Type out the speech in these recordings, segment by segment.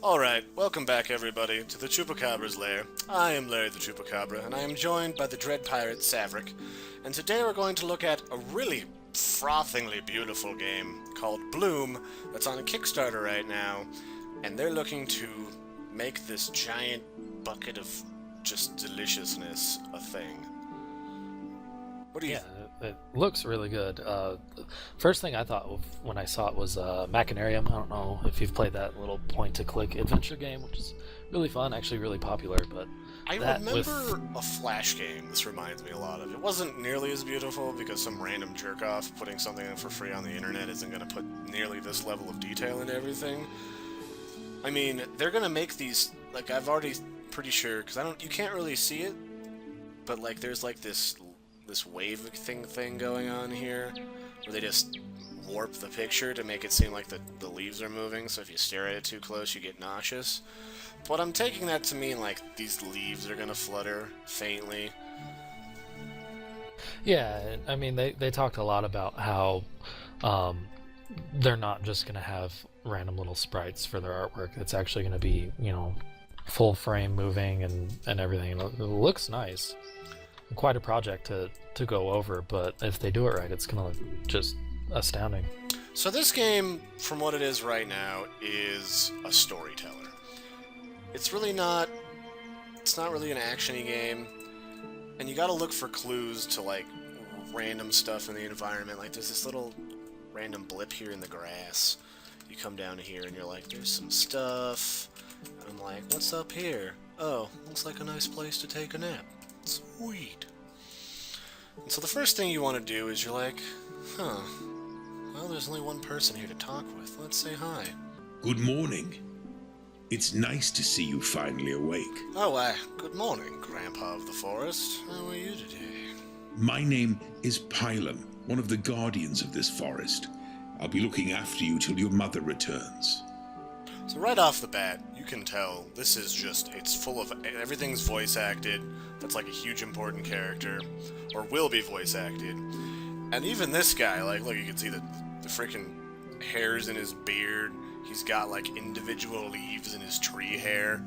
Alright, welcome back everybody to the Chupacabra's lair. I am Larry the Chupacabra, and I am joined by the dread pirate Saverick, and today we're going to look at a really frothingly beautiful game called Bloom that's on a Kickstarter right now, and they're looking to make this giant bucket of just deliciousness a thing. What do you It looks really good. First thing I thought of when I saw it was Machinarium. I don't know if you've played that little point-to-click adventure game, which is really fun, actually really popular. But I remember a Flash game this reminds me a lot of. It wasn't nearly as beautiful because some random jerk-off putting something in for free on the internet isn't going to put nearly this level of detail into everything. I mean, they're going to make these, like, I've already pretty sure, because you can't really see it, but, like, there's, like, this wave thing going on here, where they just warp the picture to make it seem like the leaves are moving, so if you stare at it too close, you get nauseous. But I'm taking that to mean, like, these leaves are gonna flutter faintly. yeah, I mean they talked a lot about how they're not just gonna have random little sprites for their artwork. It's actually gonna be, full frame moving and everything. It looks nice. Quite a project to go over, but if they do it right, it's gonna look just astounding. So this game, from what it is right now, is a storyteller. It's not really an action-y game, and you gotta look for clues to, like, random stuff in the environment. Like, there's this little random blip here in the grass. You come down here and you're like, there's some stuff, and I'm like, what's up here? Oh, looks like a nice place to take a nap. Sweet. And so the first thing you want to do is you're like, well, there's only one person here to talk with. Let's say hi. Good morning. It's nice to see you finally awake. Oh, good morning, Grandpa of the Forest. How are you today? My name is Pilum, one of the guardians of this forest. I'll be looking after you till your mother returns. So right off the bat, you can tell this is it's full of, everything's voice acted. That's like a huge important character, or will be voice acted. And even this guy, like, look, you can see the freaking hairs in his beard. He's got, like, individual leaves in his tree hair.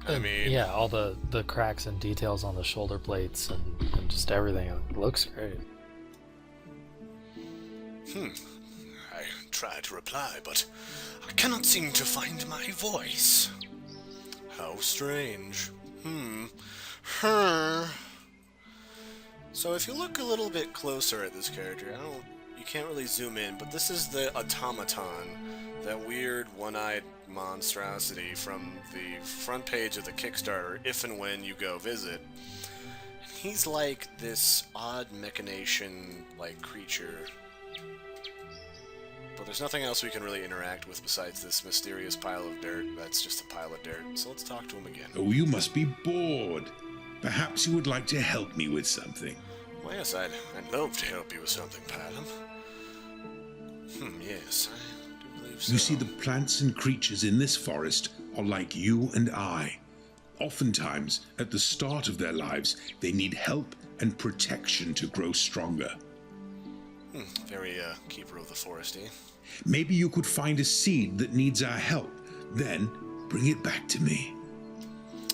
I mean... Yeah, all the cracks and details on the shoulder plates and just everything. It looks great. I tried to reply, but I cannot seem to find my voice. How strange. So if you look a little bit closer at this character, you can't really zoom in, but this is the automaton, that weird one-eyed monstrosity from the front page of the Kickstarter, if and when you go visit. He's like this odd machination-like creature. But there's nothing else we can really interact with besides this mysterious pile of dirt. That's just a pile of dirt. So let's talk to him again. Oh, you must be bored. Perhaps you would like to help me with something. Well, yes, I'd love to help you with something, Pilum. Yes, I do believe so. You see, the plants and creatures in this forest are like you and I. Oftentimes, at the start of their lives, they need help and protection to grow stronger. Very, keeper of the foresty. Maybe you could find a seed that needs our help, then bring it back to me.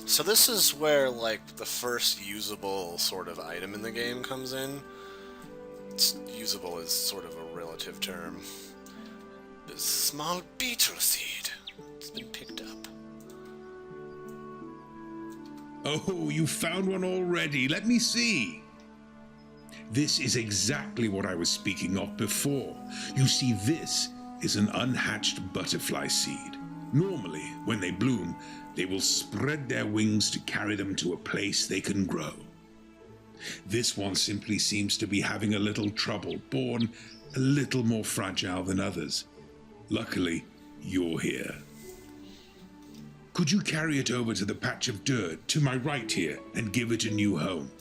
So this is where, like, the first usable sort of item in the game comes in. Usable is sort of a relative term. This small beetle seed. It's been picked up. Oh, you found one already. Let me see. This is exactly what I was speaking of before. You see, this is an unhatched butterfly seed. Normally, when they bloom, they will spread their wings to carry them to a place they can grow. This one simply seems to be having a little trouble, born a little more fragile than others. Luckily, you're here. Could you carry it over to the patch of dirt to my right here and give it a new home?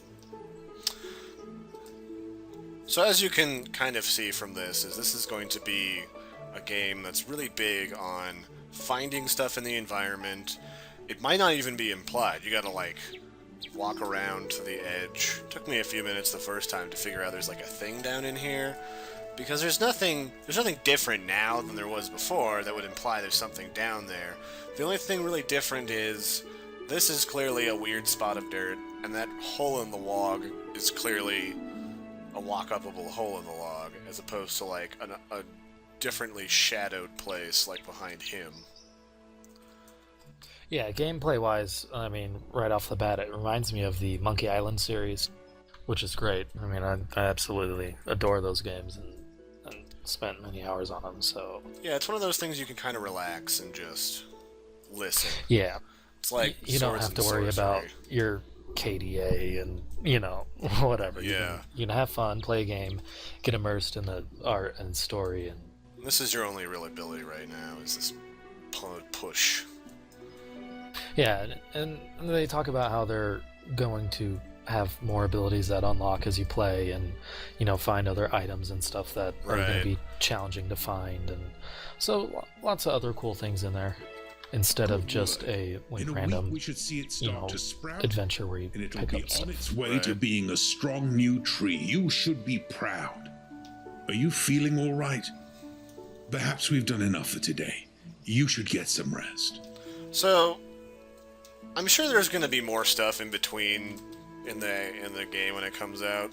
So as you can kind of see from this is going to be a game that's really big on finding stuff in the environment. It might not even be implied. You gotta, like, walk around to the edge. Took me a few minutes the first time to figure out there's, like, a thing down in here. Because there's nothing different now than there was before that would imply there's something down there. The only thing really different is this is clearly a weird spot of dirt, and that hole in the log is clearly a walk-upable hole in the log, as opposed to like a differently shadowed place like behind him. Yeah, gameplay-wise, I mean, right off the bat, it reminds me of the Monkey Island series, which is great. I mean, I absolutely adore those games and spent many hours on them, so... Yeah, it's one of those things you can kind of relax and just listen. Yeah. It's like you don't have to worry about your KDA and, you know, whatever. Yeah. You can have fun, play a game, get immersed in the art and story. And this is your only real ability right now, is this push. yeah, and they talk about how they're going to have more abilities that unlock as you play, and you know, find other items and stuff that are going to be challenging to find, and so lots of other cool things in there instead of just a random we should see it start to sprout, adventure where you and it'll pick be up stuff. on its way to being a strong new tree. You should be proud. Are you feeling all right? Perhaps we've done enough for today. You should get some rest. So I'm sure there's going to be more stuff in between in the game when it comes out.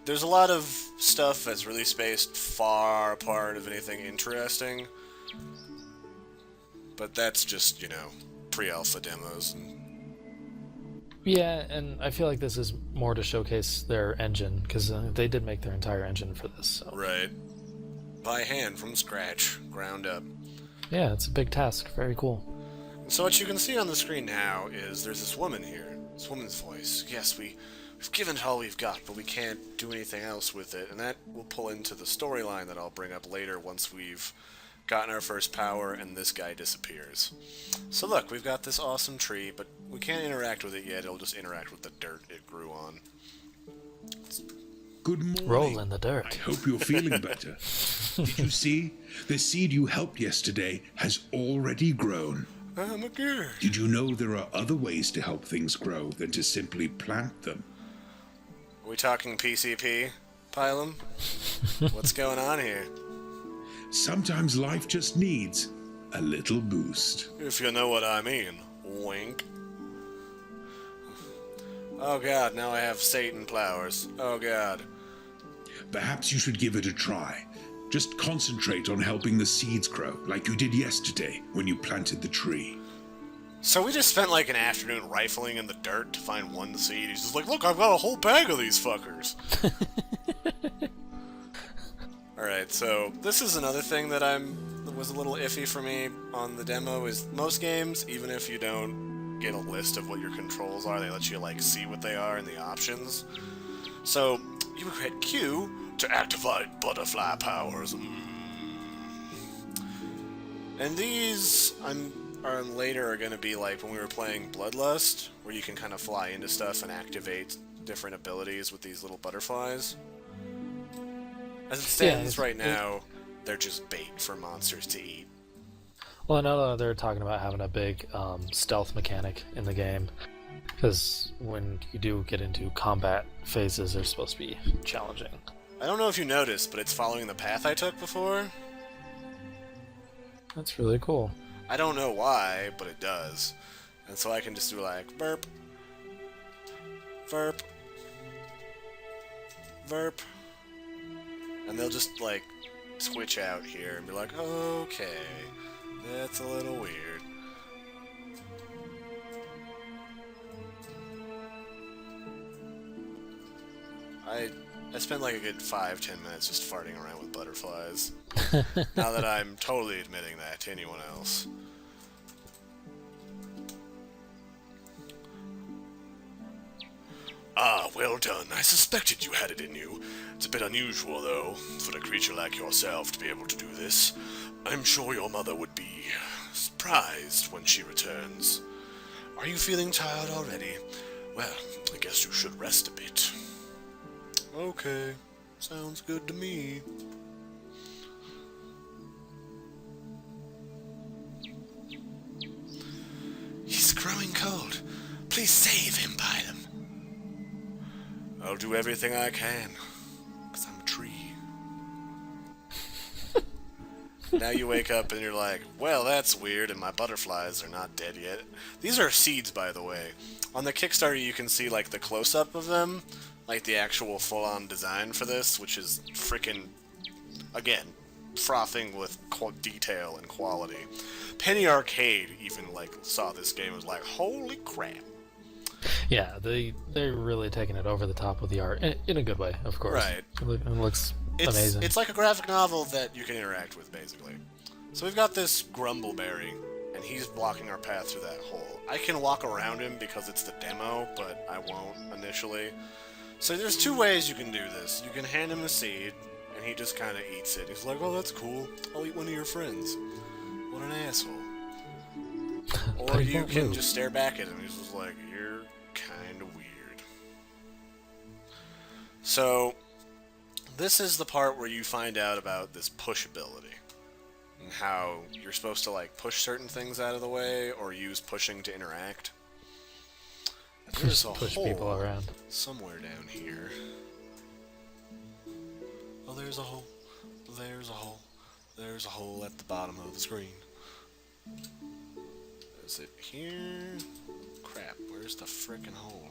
There's a lot of stuff that's really spaced far apart of anything interesting, but that's just, you know, pre-alpha demos. Yeah, and I feel like this is more to showcase their engine, because they did make their entire engine for this. So. Right. By hand, from scratch, ground up. Yeah, it's a big task. Very cool. So what you can see on the screen now is there's this woman here. This woman's voice. Yes, we've given it all we've got, but we can't do anything else with it. And that will pull into the storyline that I'll bring up later once we've gotten our first power and this guy disappears. So look, we've got this awesome tree, but we can't interact with it yet. It'll just interact with the dirt it grew on. Good morning. Roll in the dirt. I hope you're feeling better. Did you see? The seed you helped yesterday has already grown. I'm a girl. Did you know there are other ways to help things grow than to simply plant them? Are we talking PCP, Pylum? What's going on here? Sometimes life just needs a little boost. If you know what I mean. Wink. Oh god, now I have Satan flowers. Oh god. Perhaps you should give it a try. Just concentrate on helping the seeds grow, like you did yesterday when you planted the tree. So we just spent like an afternoon rifling in the dirt to find one seed. He's just like, look, I've got a whole bag of these fuckers. Alright, so this is another thing that was a little iffy for me on the demo, is most games, even if you don't get a list of what your controls are, they let you like see what they are in the options. So you hit Q to activate butterfly powers. And these later are going to be like when we were playing Bloodlust, where you can kind of fly into stuff and activate different abilities with these little butterflies. As it stands right now, they're just bait for monsters to eat. Well, I know they're talking about having a big stealth mechanic in the game, because when you do get into combat phases, they're supposed to be challenging. I don't know if you noticed, but it's following the path I took before. That's really cool. I don't know why, but it does. And so I can just do like, burp, verp, verp. And they'll just like switch out here and be like, okay, that's a little weird. I spent like a good 5-10 minutes just farting around with butterflies. Now that I'm totally admitting that to anyone else. Ah, well done. I suspected you had it in you. It's a bit unusual, though, for a creature like yourself to be able to do this. I'm sure your mother would be surprised when she returns. Are you feeling tired already? Well, I guess you should rest a bit. Okay, sounds good to me. He's growing cold. Please save him, Bylum. I'll do everything I can, 'cause I'm a tree. Now you wake up and you're like, well, that's weird, and my butterflies are not dead yet. These are seeds, by the way. On the Kickstarter, you can see, like, the close-up of them, like the actual full-on design for this, which is freaking, again, frothing with detail and quality. Penny Arcade even, like, saw this game and was like, holy crap. Yeah, they're really taking it over the top with the art, in a good way, of course. Right. It looks amazing. It's like a graphic novel that you can interact with, basically. So we've got this Grumbleberry, and he's blocking our path through that hole. I can walk around him because it's the demo, but I won't initially. So there's two ways you can do this. You can hand him a seed, and he just kind of eats it. He's like, oh, that's cool. I'll eat one of your friends. What an asshole. Or you can just stare back at him. He's just like, you're kind of weird. So this is the part where you find out about this push ability. And how you're supposed to, like, push certain things out of the way, or use pushing to interact. There's a push hole people around somewhere down here. Oh, there's a hole. There's a hole. There's a hole at the bottom of the screen. Is it here? Crap, where's the frickin' hole?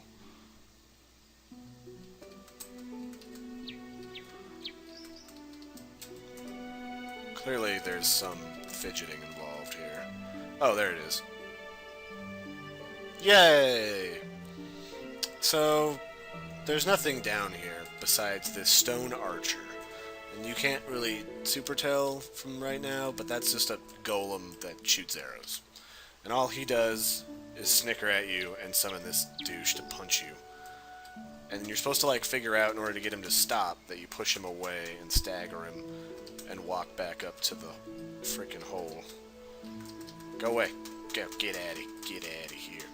Clearly there's some fidgeting involved here. Oh, there it is. Yay! So, there's nothing down here besides this stone archer. And you can't really super tell from right now, but that's just a golem that shoots arrows. And all he does is snicker at you and summon this douche to punch you. And you're supposed to, like, figure out in order to get him to stop that you push him away and stagger him and walk back up to the freaking hole. Go away. Get out of here. Get out of here.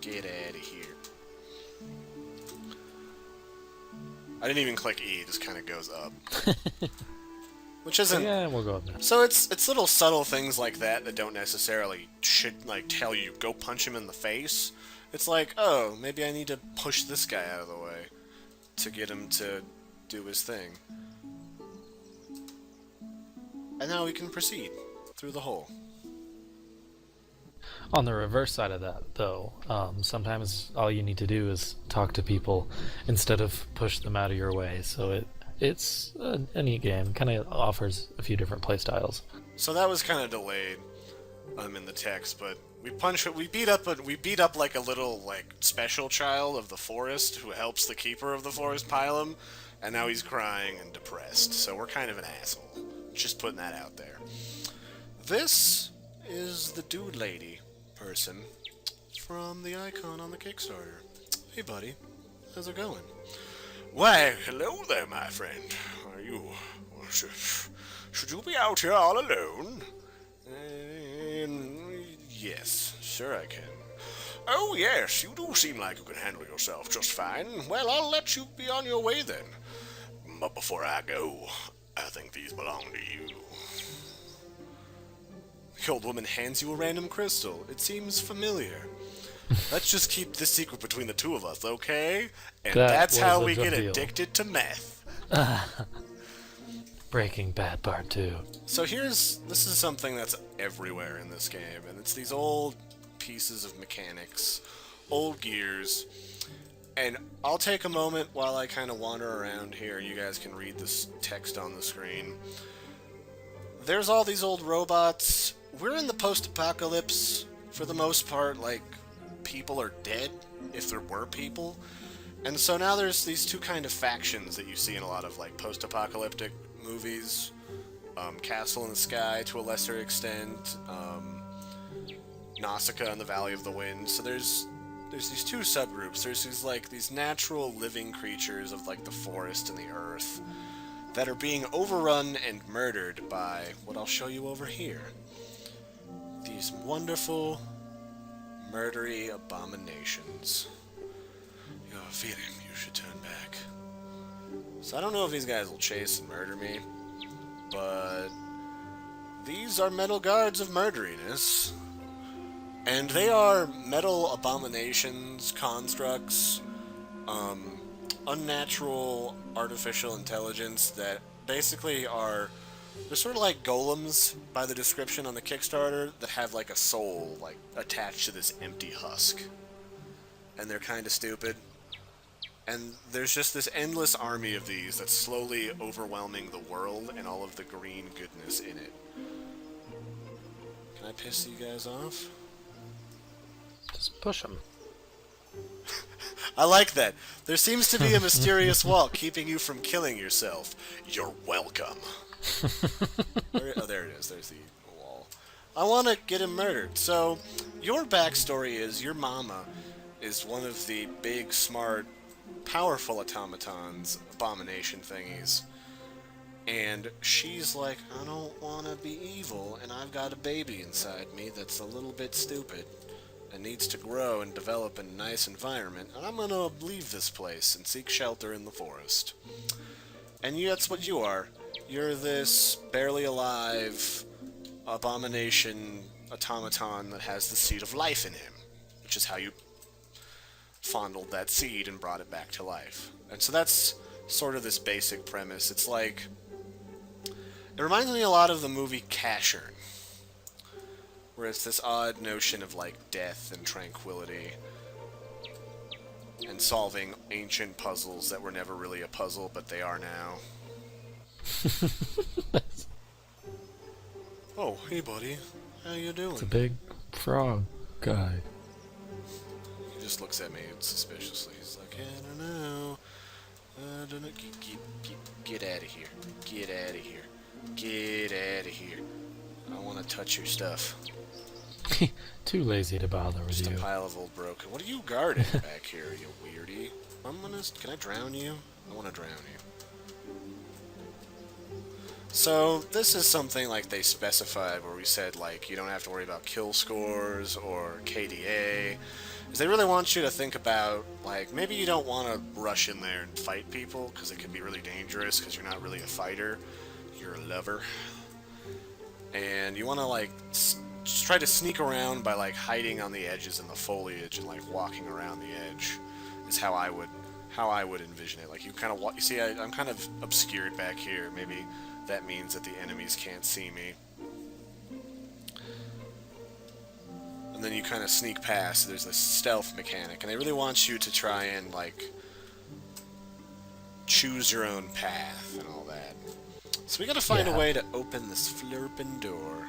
Get out of here. I didn't even click E, it just kind of goes up. Which isn't... Yeah, we'll go up now. So it's little subtle things like that that don't necessarily tell you, go punch him in the face. It's like, oh, maybe I need to push this guy out of the way to get him to do his thing. And now we can proceed through the hole. On the reverse side of that, though, sometimes all you need to do is talk to people instead of push them out of your way. So it's a neat game. Kind of offers a few different play styles. So that was kind of delayed in the text, but we beat up like a little, like, special child of the forest who helps the keeper of the forest pile him, and now he's crying and depressed. So we're kind of an asshole. Just putting that out there. This is the dude lady person from the icon on the Kickstarter. Hey, buddy. How's it going? Why, hello there, my friend. Are you... Should you be out here all alone? Yes, sure I can. Oh, yes, you do seem like you can handle yourself just fine. Well, I'll let you be on your way then. But before I go, I think these belong to you. The old woman hands you a random crystal. It seems familiar. Let's just keep this secret between the two of us, okay? And that's how we get addicted to meth. Breaking Bad Part 2. So this is something that's everywhere in this game, and it's these old pieces of mechanics, old gears, and I'll take a moment while I kind of wander around here. You guys can read this text on the screen. There's all these old robots. We're in the post-apocalypse, for the most part. Like, people are dead, if there were people. And so now there's these two kind of factions that you see in a lot of, like, post-apocalyptic movies. Castle in the Sky, to a lesser extent. Nausicaa and the Valley of the Wind. So there's these two subgroups. There's these natural living creatures of, like, the forest and the earth that are being overrun and murdered by what I'll show you over here. These wonderful, murdery abominations. You're feeling you should turn back. So I don't know if these guys will chase and murder me, but these are metal guards of murderiness. And they are metal abominations, constructs, unnatural artificial intelligence that basically are They're sort of like golems by the description on the Kickstarter that have like a soul like attached to this empty husk. And they're kind of stupid. And there's just this endless army of these that's slowly overwhelming the world and all of the green goodness in it. Can I piss you guys off? Just push them. I like that. There seems to be a mysterious wall keeping you from killing yourself. You're welcome. Oh, there it is. There's the wall. I want to get him murdered. So, your backstory is your mama is one of the big, smart, powerful automatons, abomination thingies. And she's like, I don't want to be evil, and I've got a baby inside me that's a little bit stupid and needs to grow and develop in a nice environment, and I'm going to leave this place and seek shelter in the forest. And that's what you are. You're this barely alive abomination automaton that has the seed of life in him, which is how you fondled that seed and brought it back to life. And so that's sort of this basic premise. It's like, it reminds me a lot of the movie Cashern, where it's this odd notion of like death and tranquility and solving ancient puzzles that were never really a puzzle, but they are now. Oh, hey buddy, how you doing? It's a big frog guy. He just looks at me suspiciously. He's like, I don't know. Get out of here. Get out of here. Get out of here. I want to touch your stuff. Too lazy to bother with Just you. a pile of old broken. What are you guarding back here, you weirdie? Can I drown you? I want to drown you. So, this is something like they specified where we said, like, you don't have to worry about kill scores or KDA. Is they really want you to think about, like, maybe you don't want to rush in there and fight people because it can be really dangerous because you're not really a fighter. You're a lover. And you want to, like, just try to sneak around by, like, hiding on the edges in the foliage and, like, walking around the edge is how I would envision it. Like, you kind of you see, I'm kind of obscured back here. Maybe that means that the enemies can't see me. And then you kind of sneak past. There's this stealth mechanic, and they really want you to try and, like, choose your own path and all that. So we gotta find a way to open this flirpin' door.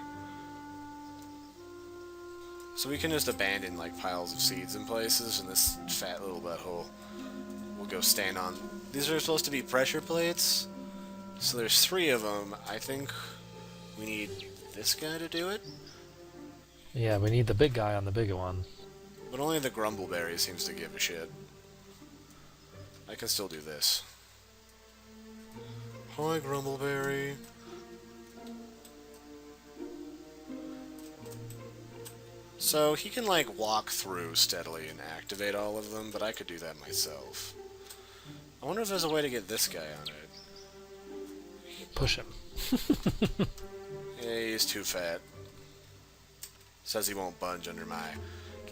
So we can just abandon, like, piles of seeds in places, and this fat little butthole will go stand on. These are supposed to be pressure plates. So there's 3 of them. I think we need this guy to do it. Yeah, we need the big guy on the bigger one. But only the Grumbleberry seems to give a shit. I can still do this. Hi, Grumbleberry. So he can, like, walk through steadily and activate all of them, but I could do that myself. I wonder if there's a way to get this guy on it. Push him. Yeah, he's too fat. Says he won't budge under my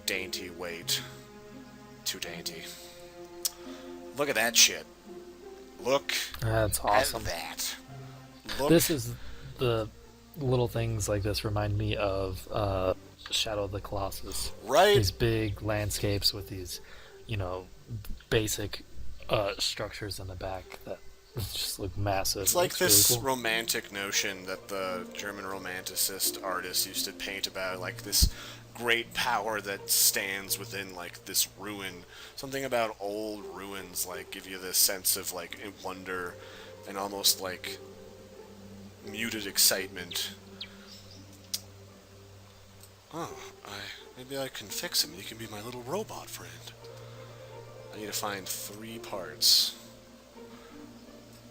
dainty weight. Too dainty. Look at that shit. Look That's awesome. at that. Look. This is the little things like this remind me of Shadow of the Colossus. Right? These big landscapes with these, basic structures in the back that just look massive. It's like Looks this really cool. romantic notion that the German romanticist artists used to paint about, like this great power that stands within, like, this ruin. Something about old ruins, like, give you this sense of, like, wonder and almost, like, muted excitement. Oh, maybe I can fix him. You can be my little robot friend. I need to find 3 parts.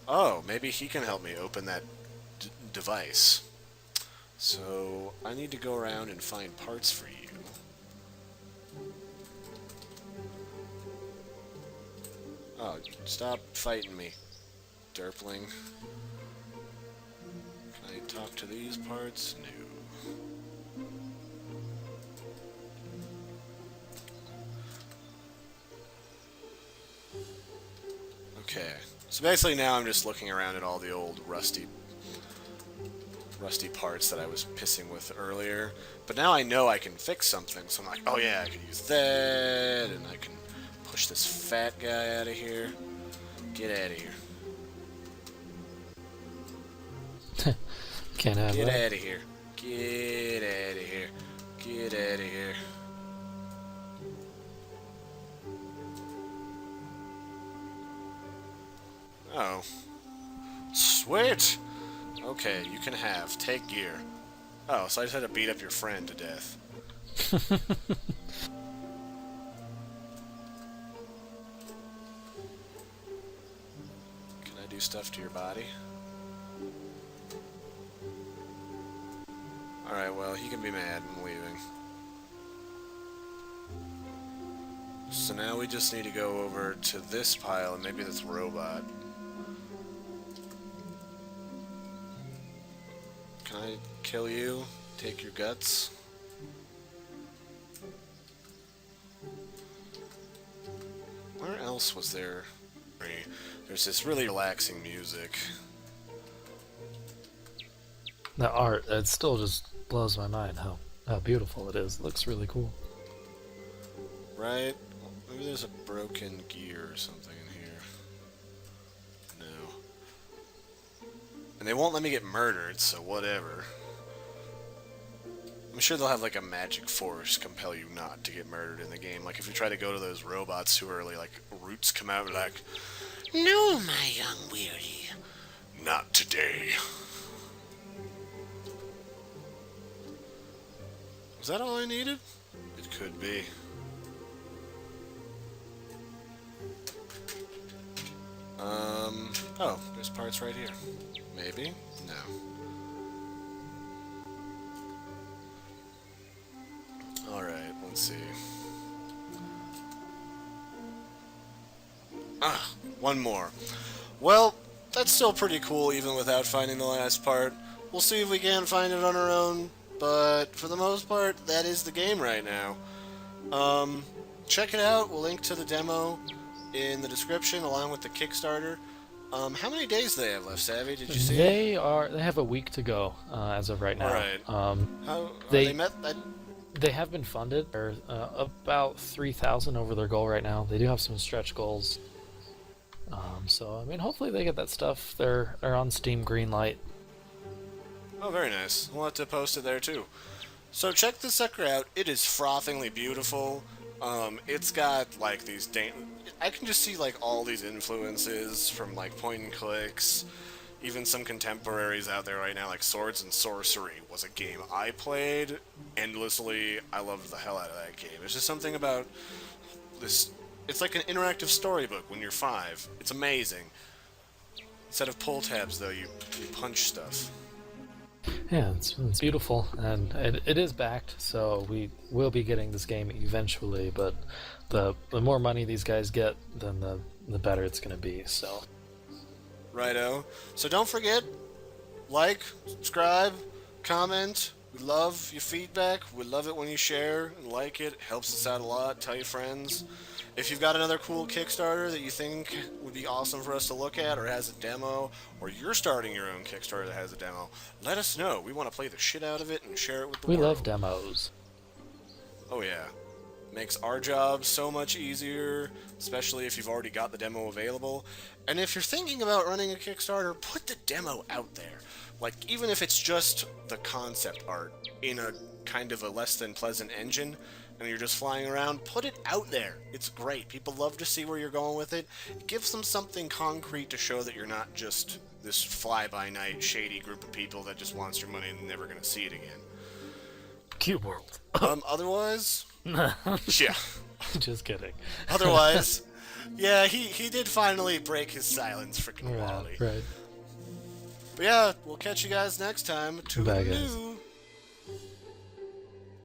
Oh, maybe he can help me open that device. So, I need to go around and find parts for you. Oh, stop fighting me, derpling. Can I talk to these parts? No. Okay. So basically now I'm just looking around at all the old rusty rusty parts that I was pissing with earlier. But now I know I can fix something, so I'm like, oh yeah, I can use that, and I can push this fat guy out of here. Get out of here. Can't have Get that. out of here. Get out of here. Get out of here. Oh. Sweet! Okay, you can have. Take gear. Oh, so I just had to beat up your friend to death. Can I do stuff to your body? Alright, well, he can be mad. I'm leaving. So now we just need to go over to this pile and maybe this robot. Can I kill you? Take your guts? Where else was there? There's this really relaxing music. The art, it still just blows my mind how beautiful it is. It looks really cool. Right? Maybe there's a broken gear or something in here. No. And they won't let me get murdered, so whatever. I'm sure they'll have like a magic force compel you not to get murdered in the game. Like if you try to go to those robots too early, like roots come out like, "No, my young weary. Not today." Was that all I needed? It could be. Oh, there's parts right here. Maybe? No. Alright, let's see. Ah, one more. Well, that's still pretty cool even without finding the last part. We'll see if we can find it on our own, but for the most part, that is the game right now. Check it out. We'll link to the demo in the description along with the Kickstarter. How many days do they have left, Savvy? Did you see? They have a week to go as of right now. Alright. How they met? They have been funded. They're about 3,000 over their goal right now. They do have some stretch goals. So I mean, hopefully they get that stuff. They're on Steam Greenlight. Oh, very nice. We'll have to post it there too. So check this sucker out. It is frothingly beautiful. It's got like these I can just see like all these influences from like point and clicks, even some contemporaries out there right now like Swords and Sorcery was a game I played endlessly. I loved the hell out of that game. There's just something about this. It's like an interactive storybook when you're 5. It's amazing. Instead of pull tabs though, you punch stuff. Yeah, it's beautiful, and it is backed, so we will be getting this game eventually, but the more money these guys get, then the better it's going to be, so. Righto. So don't forget, like, subscribe, comment. We love your feedback. We love it when you share and like it. It helps us out a lot. Tell your friends. If you've got another cool Kickstarter that you think would be awesome for us to look at or has a demo, or you're starting your own Kickstarter that has a demo, let us know. We want to play the shit out of it and share it with the world. We love demos. Oh yeah. Makes our job so much easier, especially if you've already got the demo available. And if you're thinking about running a Kickstarter, put the demo out there. Like, even if it's just the concept art in a kind of a less than pleasant engine, and you're just flying around, put it out there. It's great. People love to see where you're going with it. It gives them something concrete to show that you're not just this fly-by-night shady group of people that just wants your money and never gonna see it again. Cube World. Otherwise... yeah. Just kidding. Otherwise, yeah, he did finally break his silence, freaking quality. Right. But yeah, we'll catch you guys next time. Bye, guys. Toodaloo.